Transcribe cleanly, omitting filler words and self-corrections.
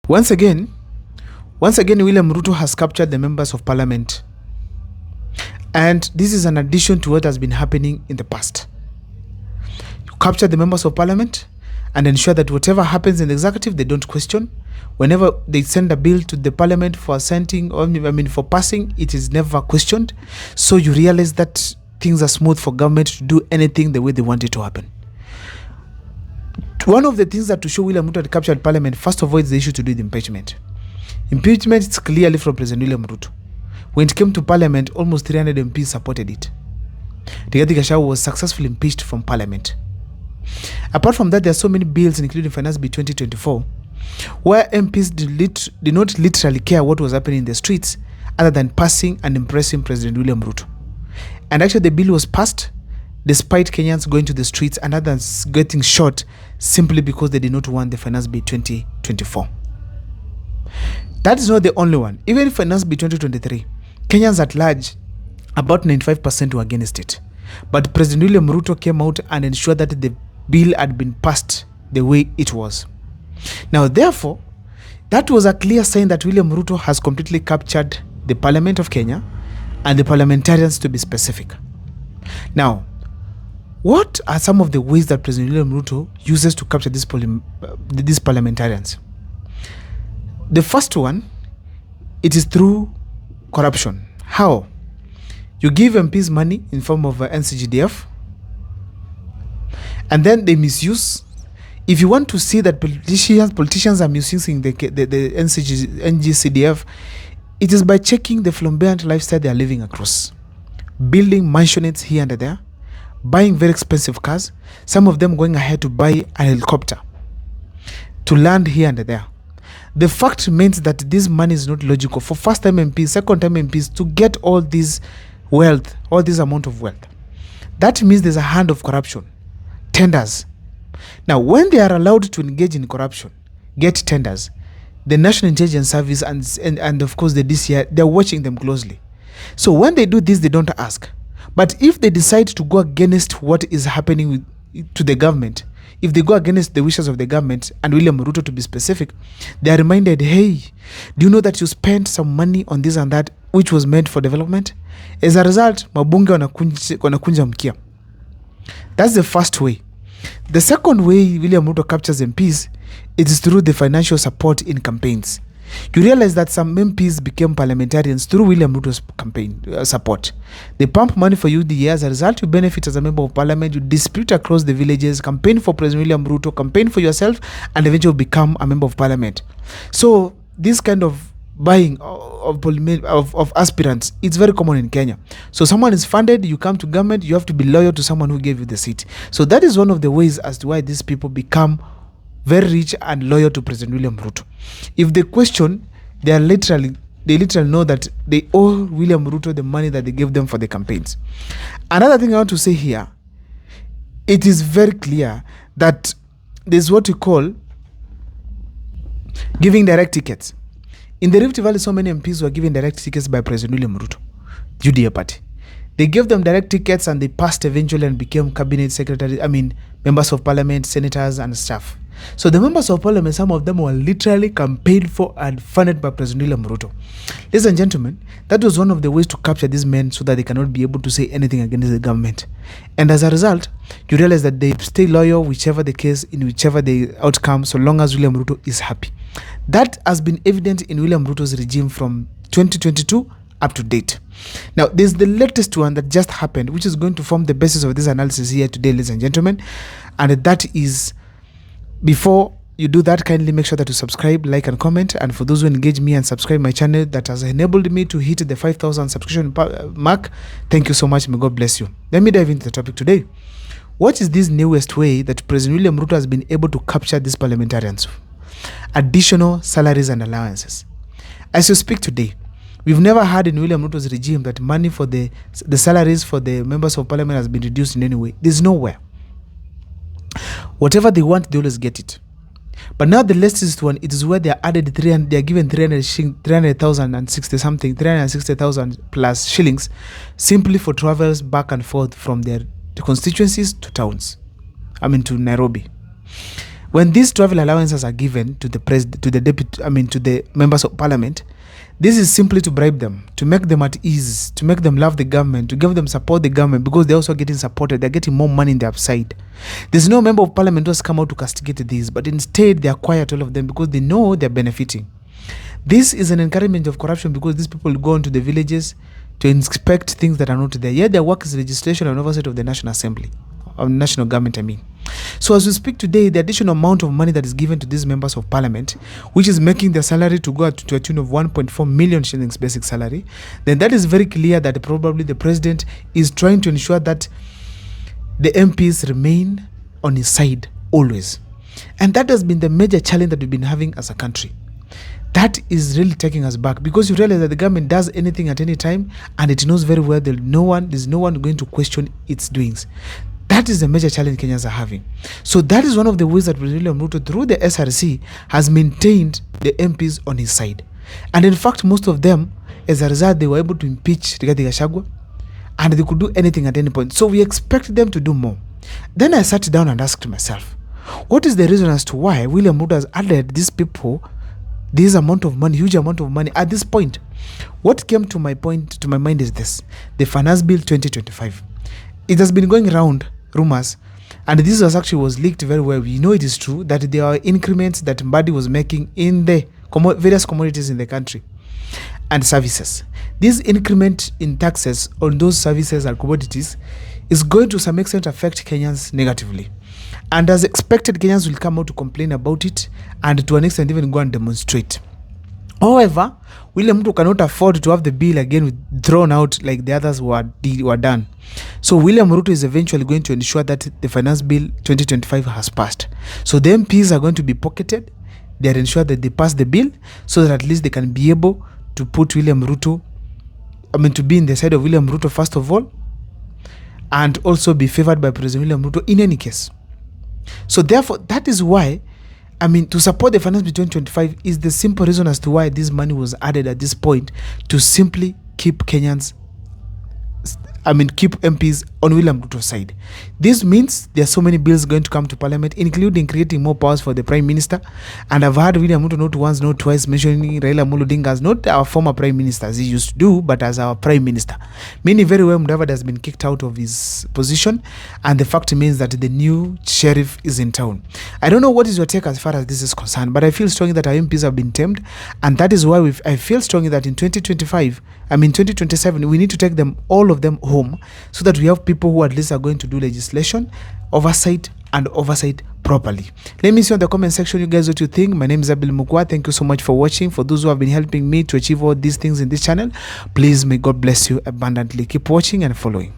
Once again, William Ruto has captured the members of parliament. And this is an addition to what has been happening in the past. You capture the members of parliament and ensure that whatever happens in the executive, they don't question. Whenever they send a bill to the parliament for assenting, or for passing, it is never questioned. So you realize that things are smooth for government to do anything the way they want it to happen. One of the things that to show William Ruto had captured parliament, first of all, is the issue to do with impeachment. Impeachment is clearly from President William Ruto. When it came to parliament, almost 300 MPs supported it. Rigathi Gachagua was successfully impeached from parliament. Apart from that, there are so many bills, including Finance Bill 2024, where MPs did not literally care what was happening in the streets other than passing and impressing President William Ruto. And actually, the bill was passed despite Kenyans going to the streets and others getting shot simply because they did not want the Finance Bill 2024. That is not the only one. Even Finance Bill 2023, Kenyans at large, about 95% were against it. But President William Ruto came out and ensured that the bill had been passed the way it was. Now, therefore, that was a clear sign that William Ruto has completely captured the Parliament of Kenya and the parliamentarians, to be specific. Now, what are some of the ways that President William Ruto uses to capture these parliamentarians? The first one, it is through corruption. How? You give MPs money in form of NCGDF, and then they misuse. If you want to see that politicians are misusing the NGCDF, it is by checking the flamboyant lifestyle they are living across. Building mansionettes here and there, buying very expensive cars, some of them going ahead to buy a helicopter to land here and there. The fact remains that this money is not logical for first-time MPs, second-time MPs to get all this wealth, all this amount of wealth. That means there's a hand of corruption. Tenders. Now, when they are allowed to engage in corruption, get tenders, the National Intelligence Service and of course the DCI, they're watching them closely. So when they do this, they don't ask. But if they decide to go against what is happening to the government, if they go against the wishes of the government, and William Ruto to be specific, they are reminded, hey, do you know that you spent some money on this and that, which was meant for development? As a result, mabunge wanakunja mkia. That's the first way. The second way William Ruto captures MPs is through the financial support in campaigns. You realize that some MPs became parliamentarians through William Ruto's campaign support. They pump money for you the year. As a result, you benefit as a member of parliament. You dispute across the villages, campaign for President William Ruto, campaign for yourself, and eventually become a member of parliament. So this kind of buying of aspirants, it's very common in Kenya. So someone is funded, you come to government, you have to be loyal to someone who gave you the seat. So that is one of the ways as to why these people become very rich and loyal to President William Ruto. If they question, they literally know that they owe William Ruto the money that they gave them for the campaigns. Another thing I want to say here, it is very clear that there's what we call giving direct tickets. In the Rift Valley, so many MPs were given direct tickets by President William Ruto, UDA party. They gave them direct tickets and they passed eventually and became cabinet secretaries, members of parliament, senators and staff. So the members of parliament, some of them were literally campaigned for and funded by President William Ruto. Ladies and gentlemen, that was one of the ways to capture these men so that they cannot be able to say anything against the government. And as a result, you realize that they stay loyal, whichever the case, in whichever the outcome, so long as William Ruto is happy. That has been evident in William Ruto's regime from 2022 up to date. Now, there's the latest one that just happened, which is going to form the basis of this analysis here today, ladies and gentlemen. And that is, before you do that, kindly make sure that you subscribe, like, and comment. And for those who engage me and subscribe my channel, that has enabled me to hit the 5,000 subscription mark. Thank you so much. May God bless you. Let me dive into the topic today. What is this newest way that President William Ruto has been able to capture these parliamentarians? Additional salaries and allowances. As you speak today, we've never had in William Ruto's regime that money for the salaries for the members of parliament has been reduced in any way. There's nowhere. Whatever they want, they always get it. But now the latest one, it is where they are added they are given 300,000 and 360,000 plus shillings simply for travels back and forth from their constituencies to towns. To Nairobi. When these travel allowances are given to the president, to the deputy, to the members of parliament, this is simply to bribe them, to make them at ease, to make them love the government, to give them support the government, because they're also getting supported. They're getting more money in their side. There's no member of parliament who has come out to castigate these, but instead they are quiet, all of them, because they know they're benefiting. This is an encouragement of corruption, because these people go into the villages to inspect things that are not there. Yet their work is legislation and oversight of the National Assembly, of national government, So as we speak today, the additional amount of money that is given to these members of parliament, which is making their salary to go to a tune of 1.4 million shillings basic salary, then that is very clear that probably the president is trying to ensure that the MPs remain on his side always. And that has been the major challenge that we've been having as a country. That is really taking us back, because you realize that the government does anything at any time, and it knows very well that there's no one going to question its doings. That is the major challenge Kenyans are having. So that is one of the ways that William Ruto, through the SRC, has maintained the MPs on his side. And in fact, most of them, as a result, they were able to impeach Rigathi Gachagua, and they could do anything at any point. So we expect them to do more. Then I sat down and asked myself, what is the reason as to why William Ruto has added these people this amount of money, huge amount of money at this point? What came to my mind is this: the Finance Bill 2025. It has been going around rumors, and this was leaked very well. We know it is true that there are increments that Mbadi was making in the various commodities in the country and services. This increment in taxes on those services and commodities is going to some extent affect Kenyans negatively. And as expected, Kenyans will come out to complain about it, and to an extent even go and demonstrate. However, William Ruto cannot afford to have the bill again thrown out like the others were done. So William Ruto is eventually going to ensure that the Finance Bill 2025 has passed. So the MPs are going to be pocketed. They are ensured that they pass the bill, so that at least they can be able to put William Ruto, to be in the side of William Ruto first of all, and also be favored by President William Ruto in any case. So therefore, that is why, to support the Finance Bill 2025 is the simple reason as to why this money was added at this point, to simply keep Kenyans, keep MPs on William Ruto's side. This means there are so many bills going to come to Parliament, including creating more powers for the Prime Minister. And I've heard William Ruto not once, not twice mentioning Raila Amolo Odinga as not our former Prime Minister as he used to do, but as our Prime Minister. Meaning very well Mudavadi has been kicked out of his position, and the fact remains that the new sheriff is in town. I don't know what is your take as far as this is concerned, but I feel strongly that our MPs have been tamed, and that is why I feel strongly that in 2027, we need to take them, all of them, home, so that we have people who at least are going to do legislation, oversight properly. Let me see in the comment section, you guys, what you think. My name is Abil Mukwa. Thank you so much for watching. For those who have been helping me to achieve all these things in this channel, please, may God bless you abundantly. Keep watching and following.